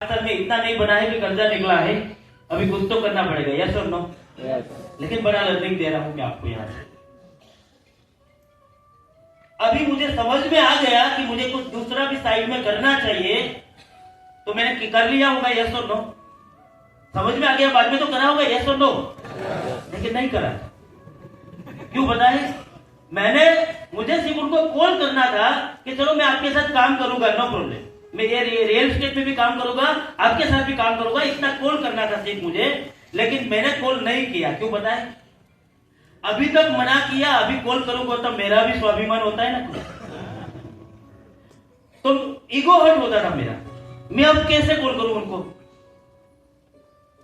में इतना नहीं बना है कि कर्जा निकला है, अभी कुछ तो करना पड़ेगा। यस और नो? लेकिन बड़ा लर्निंग दे रहा हूं मैं आपको यहाँ से। अभी मुझे समझ में आ गया कि मुझे कुछ दूसरा भी साइड में करना चाहिए, तो मैंने कर लिया होगा। यस और नो? समझ में आ गया, बाद में तो करा होगा। यस और नो? लेकिन नहीं करा। क्यों बताए? मुझे सिर्फ उनको कॉल करना था कि चलो मैं आपके साथ काम करूंगा, नो प्रॉब्लम, मैं ये रियल एस्टेट में भी काम करूंगा, आपके साथ भी काम करूंगा, इतना कॉल करना था सिर्फ मुझे। लेकिन मैंने कॉल नहीं किया। क्यों बताए? अभी तक मना किया, अभी कॉल करूंगा तो मेरा भी स्वाभिमान होता है ना, तो ईगो हर्ट होता था मेरा। मैं अब कैसे कॉल करूं उनको?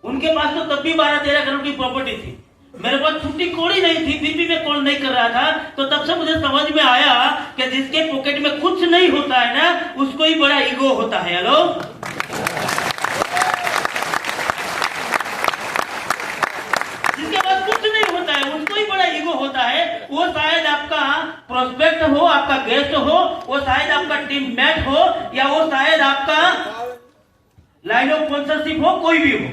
उनके पास तो तब भी 12-13 करोड़ की प्रॉपर्टी थी, मेरे पास छुट्टी कोड़ी नहीं थी, फिर भी मैं कॉल नहीं कर रहा था। तो तब से मुझे समझ में आया कि जिसके पॉकेट में कुछ नहीं होता है ना, उसको ही बड़ा ईगो होता है। हेलो, जिसके पास कुछ नहीं होता है उसको ही बड़ा ईगो होता है। वो शायद आपका प्रोस्पेक्ट हो, आपका गेस्ट हो, वो शायद आपका टीम मेट हो, या वो शायद आपका लाइन ऑफ स्पॉन्सरशिप हो, कोई भी हो।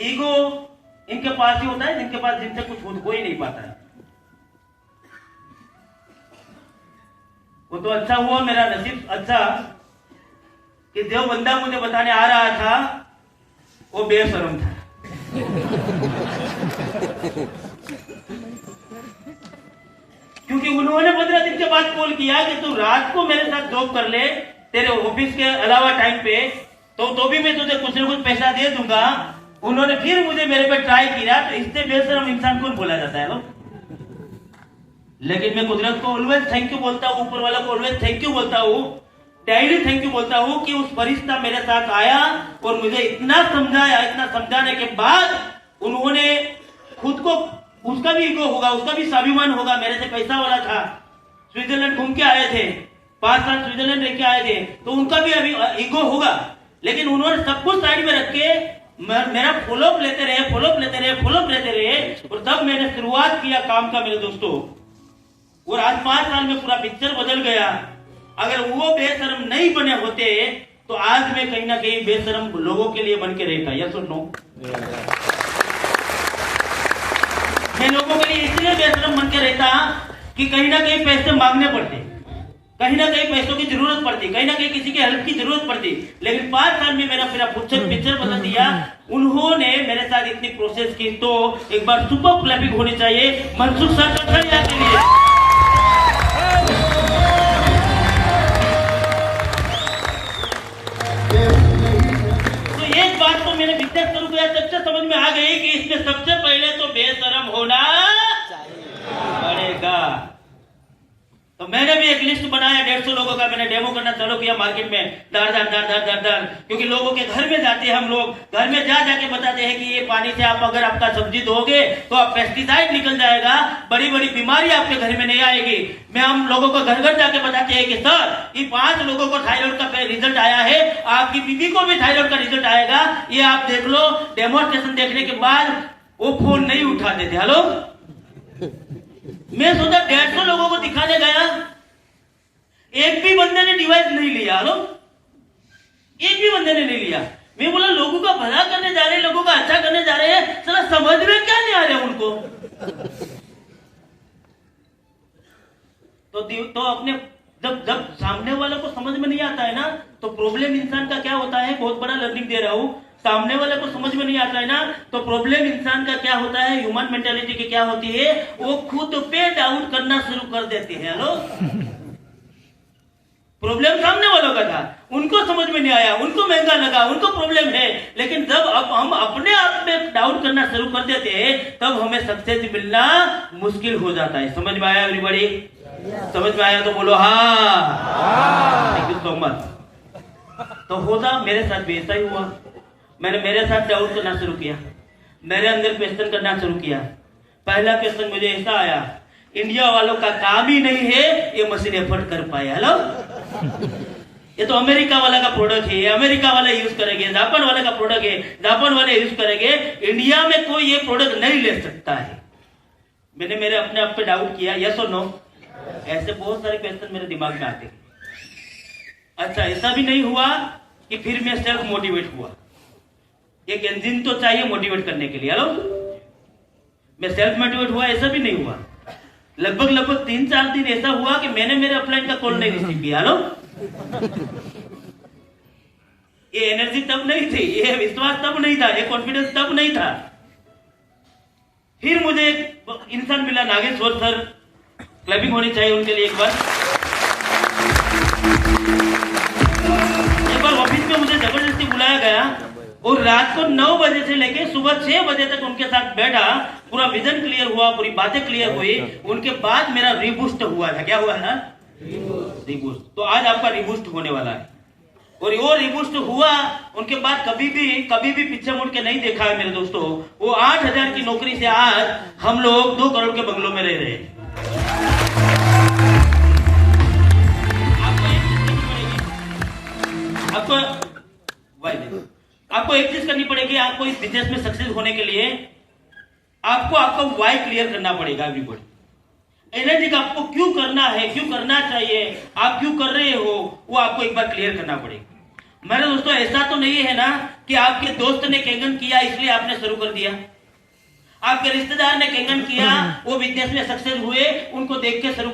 ईगो इनके पास ही होता है जिनसे कुछ हो ही नहीं पाता है। वो तो अच्छा हुआ, मेरा नसीब अच्छा कि जो बंदा मुझे बताने आ रहा था वो बेशर्म था। क्योंकि उन्होंने 15 दिन के बाद कॉल किया कि तू रात को मेरे साथ जॉब कर ले, तेरे ऑफिस के अलावा टाइम पे, तो भी मैं तुझे कुछ न कुछ पैसा दे दूंगा। उन्होंने फिर मुझे मेरे पे ट्राई किया, तो इससे बेशर्म इंसान कौन बोला जाता है? लेकिन मैं कुदरत को ऑलवेज थैंक यू बोलता हूँ, ऊपर वाला को ऑलवेज थैंक यू बोलता हूँ, डेली थैंक यू बोलता हूँ कि उस फरिश्ता मेरे साथ आया और मुझे इतना समझाया। इतना समझाने के बाद उन्होंने खुद को, उसका भी ईगो होगा, उसका भी स्वाभिमान होगा, मेरे से पैसा वाला था, स्विट्जरलैंड घूम के आए थे, 5 साल स्विट्जरलैंड रह के आए थे, तो उनका भी अभी ईगो होगा। लेकिन उन्होंने सब कुछ साइड में रख के मेरा फॉलोअप लेते रहे, और तब मैंने शुरुआत किया काम का मेरे दोस्तों। और आज 5 साल में पूरा पिक्चर बदल गया। अगर वो बेशर्म नहीं बने होते तो आज मैं कहीं ना कहीं बेशर्म लोगों के लिए बन के रहता। यस और नो? मैं लोगों के लिए इसलिए बेशर्म बन के रहता कि कहीं ना कहीं पैसे मांगने पड़ते, कहीं ना कहीं पैसों की जरूरत पड़ती, कहीं ना कहीं किसी के हेल्प की जरूरत पड़ती। लेकिन 5 साल में मेरा पिक्चर बदल दिया। उन्होंने मेरे साथ इतनी प्रोसेस की, तो एक बार सुपर क्लैपिंग होनी चाहिए मनसुख सर कठरिया के लिए। तो एक बात तो मैंने बिजनेस शुरू किया, तब से समझ में आ गई कि इसमें सबसे पहले तो बेशरम होना पड़ेगा। तो मैंने भी एक लिस्ट बनाया 150 लोगों का, मैंने डेमो करना चालू किया मार्केट में, दर, क्योंकि लोगों के घर में जाते हैं हम लोग, घर में जाके बताते हैं कि ये पानी से आप अगर आपका सब्जी धोगे तो आप पेस्टिसाइड निकल जाएगा, बड़ी बड़ी बीमारी आपके घर में नहीं आएगी। हम लोगों को घर घर जाके बताते हैं कि सर ये 5 लोगों को थायराइड का रिजल्ट आया है, आपकी बीबी को भी थायराइड का रिजल्ट आएगा, ये आप देख लो। डेमोस्ट्रेशन देखने के बाद वो फोन नहीं उठाते थे। हेलो, मैं सोचा 150 लोगों को दिखाने गया, एक भी बंदे ने डिवाइस नहीं लिया। हेलो, एक भी बंदे ने नहीं लिया। मैं बोला लोगों का भला करने जा रहे हैं, लोगों का अच्छा करने जा रहे हैं, साला समझ में क्या नहीं आ रहा उनको। तो अपने जब सामने वाले को समझ में नहीं आता है ना, तो प्रॉब्लम इंसान का क्या होता है, बहुत बड़ा लर्निंग दे रहा हूं। सामने वाले को समझ में नहीं आता है ना, तो प्रॉब्लम इंसान का क्या होता है, ह्यूमन मेंटालिटी की क्या होती है, वो खुद पे डाउट करना शुरू कर देती है। हेलो, प्रॉब्लम सामने वालों का था, उनको समझ में नहीं आया, उनको महंगा लगा, उनको प्रॉब्लम है। लेकिन जब अब हम अपने आप में डाउट करना शुरू कर देते हैं, तब हमें सक्सेस मिलना मुश्किल हो जाता है। समझ में आया एवरीबॉडी? समझ में आया तो बोलो हाँ। Thank you so much. तो होगा मेरे साथ भी ऐसा ही हुआ। मैंने मेरे साथ डाउट करना शुरू किया, मेरे अंदर क्वेश्चन करना शुरू किया। पहला क्वेश्चन मुझे ऐसा आया, इंडिया वालों का काम ही नहीं है ये मशीन एफर्ट कर पाए। हेलो, ये तो अमेरिका वाला का प्रोडक्ट है, अमेरिका वाले यूज करेंगे, जापान वाले का प्रोडक्ट है, जापान वाले यूज करेंगे, इंडिया में कोई ये प्रोडक्ट नहीं ले सकता है। मैंने मेरे अपने आप पे डाउट किया। यस और नो? ऐसे बहुत सारे क्वेश्चन मेरे दिमाग में आते। अच्छा, ऐसा भी नहीं हुआ कि फिर मैं सेल्फ मोटिवेट हुआ। एक इंजन तो चाहिए मोटिवेट करने के लिए। हेलो, मैं सेल्फ मोटिवेट हुआ ऐसा भी नहीं हुआ। लगभग 3-4 दिन ऐसा हुआ कि मैंने मेरे अपलाइन का कॉल नहीं रिसीव किया। हेलो, ये एनर्जी तब नहीं थी, ये विश्वास तब नहीं था, ये कॉन्फिडेंस तब नहीं था। फिर मुझे एक इंसान मिला, नागेश्वर सर, क्लबिंग होनी चाहिए उनके लिए एक बार ऑफिस में मुझे जबरदस्ती बुलाया गया और रात को 9 बजे से लेके सुबह 6 बजे तक उनके साथ बैठा। पूरा विजन क्लियर हुआ, पूरी बातें क्लियर हुई। उनके बाद मेरा रिबूस्ट हुआ था। क्या हुआ था? रिबूस्ट। तो आज आपका रिबूस्ट होने वाला है और वो रिबूस्ट हुआ। उनके बाद कभी भी पीछे मुड़ के नहीं देखा है मेरे दोस्तों। वो 8,000 की नौकरी से आज हम लोग 2 करोड़ के बंगलों में रह रहे हैं। आपको एक चीज करनी पड़ेगी। आपको इस बिजनेस में सक्सेस होने के लिए आपको आपका वाई क्लियर करना पड़ेगा। एवरीबॉडी एनर्जी का आपको क्यों करना है, क्यों करना चाहिए, आप क्यों कर रहे हो, वो आपको एक बार क्लियर करना पड़ेगा। मेरे दोस्तों, ऐसा तो नहीं है ना कि आपके दोस्त ने कैंगन किया इसलिए आपने शुरू कर दिया। आपके रिश्तेदार ने कैंगन किया, वो बिजनेस में सक्सेस हुए, उनको देख के शुरू कर